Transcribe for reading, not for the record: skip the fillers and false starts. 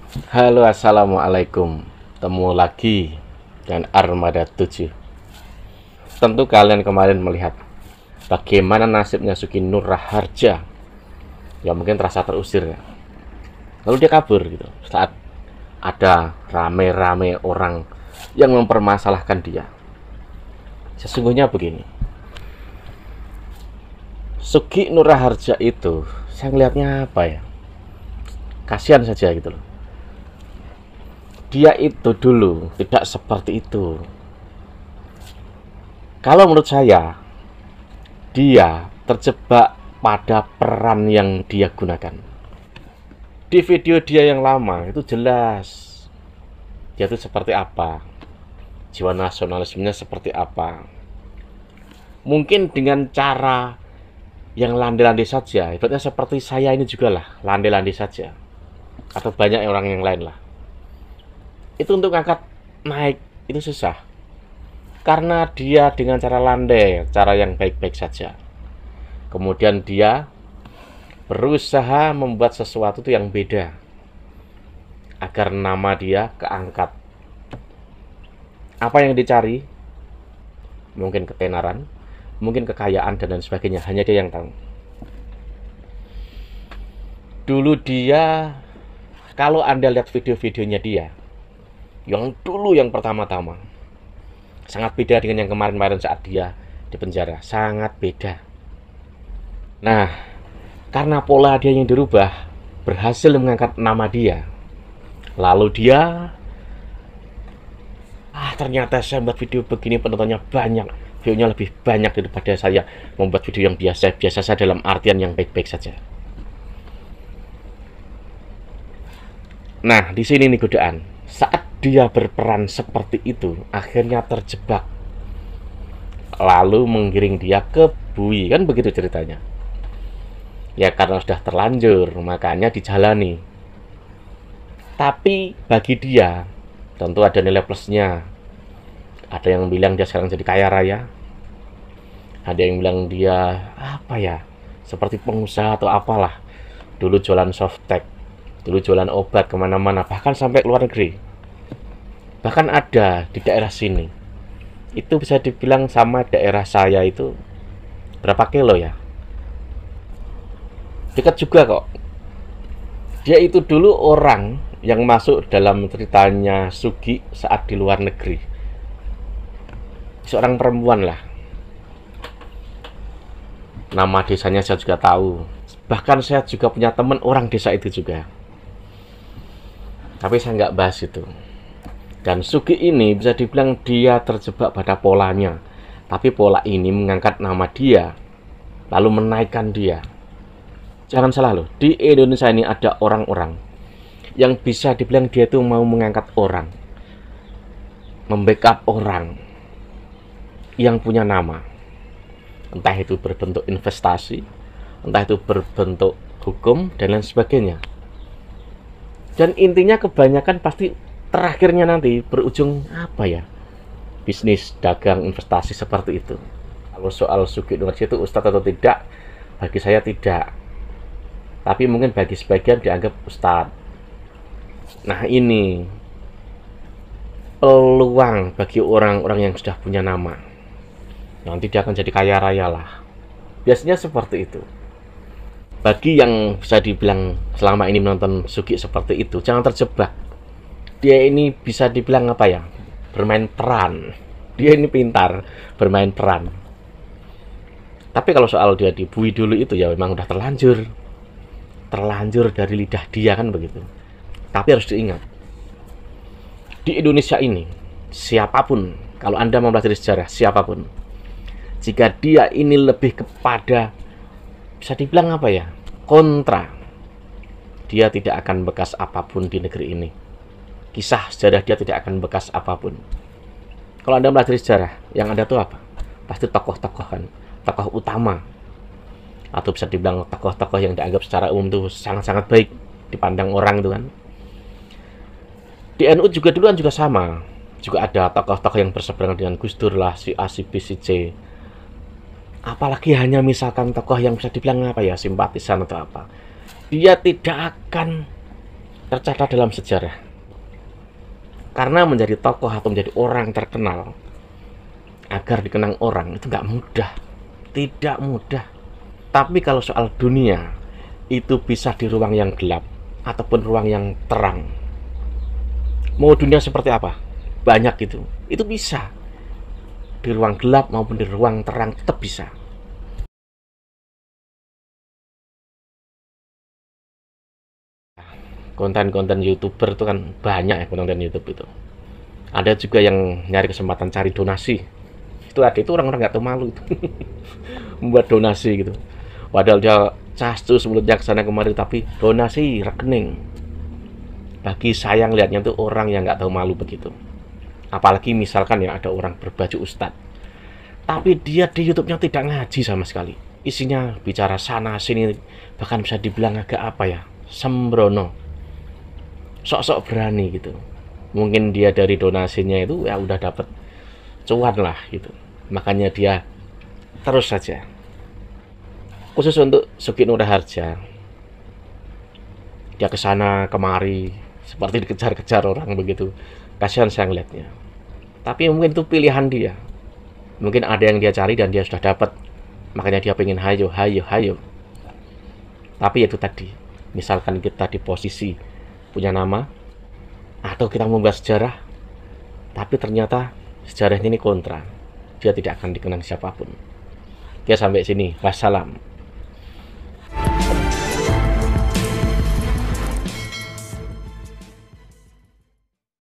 Halo, assalamualaikum. Temu lagi dengan Armada 7. Tentu kalian kemarin melihat bagaimana nasibnya Suki Nur Raharja. Ya mungkin terasa terusir ya. Lalu dia kabur gitu. Saat ada rame-rame orang yang mempermasalahkan dia. Sesungguhnya begini. Suki Nur Raharja itu saya ngelihatnya apa ya? Kasihan saja gitu loh. Dia itu dulu tidak seperti itu. Kalau menurut saya, dia terjebak pada peran yang dia gunakan. Di video dia yang lama itu jelas dia itu seperti apa, jiwa nasionalismenya seperti apa. Mungkin dengan cara yang landai-landai saja, ibaratnya seperti saya ini juga lah, landai-landai saja. Atau banyak orang yang lain lah. Itu untuk angkat naik itu susah. Karena dia dengan cara landai, cara yang baik-baik saja. Kemudian dia berusaha membuat sesuatu itu yang beda agar nama dia keangkat. Apa yang dicari? Mungkin ketenaran, mungkin kekayaan dan lain sebagainya. Hanya dia yang tahu. Dulu dia, kalau Anda lihat video-videonya dia, yang dulu yang pertama-tama, sangat beda dengan yang kemarin-kemarin saat dia di penjara. Sangat beda. Nah, karena pola dia yang dirubah, berhasil mengangkat nama dia. Lalu dia, ternyata saya membuat video begini penontonnya banyak. View-nya lebih banyak daripada saya membuat video yang biasa-biasa saja dalam artian yang baik-baik saja. Nah, di sini nih godaan. Saat dia berperan seperti itu, akhirnya terjebak. Lalu menggiring dia ke bui, kan begitu ceritanya. Ya karena sudah terlanjur, makanya dijalani. Tapi bagi dia, tentu ada nilai plusnya. Ada yang bilang dia sekarang jadi kaya raya. Ada yang bilang dia, apa ya, seperti pengusaha atau apalah. Dulu jualan softtek, dulu jualan obat kemana-mana, bahkan sampai luar negeri. Bahkan ada di daerah sini, itu bisa dibilang sama daerah saya itu berapa kilo ya, dekat juga kok. Dia itu dulu orang yang masuk dalam ceritanya Sugi saat di luar negeri, seorang perempuan lah. Nama desanya saya juga tahu, bahkan saya juga punya teman orang desa itu juga, tapi saya nggak bahas itu. Dan Sugi ini bisa dibilang dia terjebak pada polanya. Tapi pola ini mengangkat nama dia, lalu menaikkan dia. Jangan salah loh, di Indonesia ini ada orang-orang yang bisa dibilang dia itu mau mengangkat orang, membackup orang yang punya nama. Entah itu berbentuk investasi, entah itu berbentuk hukum, dan lain sebagainya. Dan intinya kebanyakan pasti terakhirnya nanti berujung apa ya, bisnis, dagang, investasi seperti itu. Kalau soal Sugi Nur itu ustadz atau tidak, bagi saya tidak, tapi mungkin bagi sebagian dianggap ustadz. Nah ini peluang bagi orang-orang yang sudah punya nama, nanti dia akan jadi kaya raya lah, biasanya seperti itu. Bagi yang bisa dibilang selama ini menonton Sugi seperti itu, jangan terjebak. Dia ini bisa dibilang apa ya, bermain peran. Dia ini pintar bermain peran. Tapi kalau soal dia dibui dulu itu ya memang udah terlanjur dari lidah dia kan begitu. Tapi harus diingat, di Indonesia ini siapapun, kalau Anda mempelajari sejarah, siapapun, jika dia ini lebih kepada, bisa dibilang apa ya, kontra, dia tidak akan bekas apapun di negeri ini. Kisah sejarah dia tidak akan bekas apapun. Kalau Anda belajar sejarah, yang ada tuh apa? Pasti tokoh-tokoh kan, tokoh utama, atau bisa dibilang tokoh-tokoh yang dianggap secara umum tuh sangat-sangat baik dipandang orang itu kan. Di NU juga duluan juga sama, juga ada tokoh-tokoh yang berseberangan dengan Gus Dur lah, si A, si B, si C. Apalagi hanya misalkan tokoh yang bisa dibilang apa ya, simpatisan atau apa, dia tidak akan tercatat dalam sejarah. Karena menjadi tokoh atau menjadi orang terkenal agar dikenang orang itu nggak mudah, tidak mudah. Tapi kalau soal dunia, itu bisa di ruang yang gelap ataupun ruang yang terang. Mau dunia seperti apa? Banyak itu bisa di ruang gelap maupun di ruang terang, tetap bisa. Konten-konten YouTuber itu kan banyak ya, konten YouTube itu. Ada juga yang nyari kesempatan cari donasi. Itu ada, itu orang-orang nggak tahu malu itu. Membuat donasi gitu. Padahal dia castus mulutnya kesana kemari, tapi donasi rekening. Bagi saya lihatnya tuh orang yang nggak tahu malu begitu. Apalagi misalkan ya ada orang berbaju ustadz, tapi dia di YouTube-nya tidak ngaji sama sekali. Isinya bicara sana sini, bahkan bisa dibilang agak apa ya, sembrono, sok-sok berani gitu. Mungkin dia dari donasinya itu ya udah dapat cuan lah gitu. Makanya dia terus saja. Khusus untuk Suki Nur Harja, dia kesana kemari seperti dikejar-kejar orang begitu. Kasihan saya ngeliatnya. Tapi mungkin itu pilihan dia. Mungkin ada yang dia cari dan dia sudah dapat. Makanya dia pengen hayo, hayo, hayo. Tapi itu tadi, misalkan kita di posisi punya nama, atau kita membuat sejarah, tapi ternyata sejarahnya ini kontra, dia tidak akan dikenang siapapun. Dia sampai sini. Wassalam.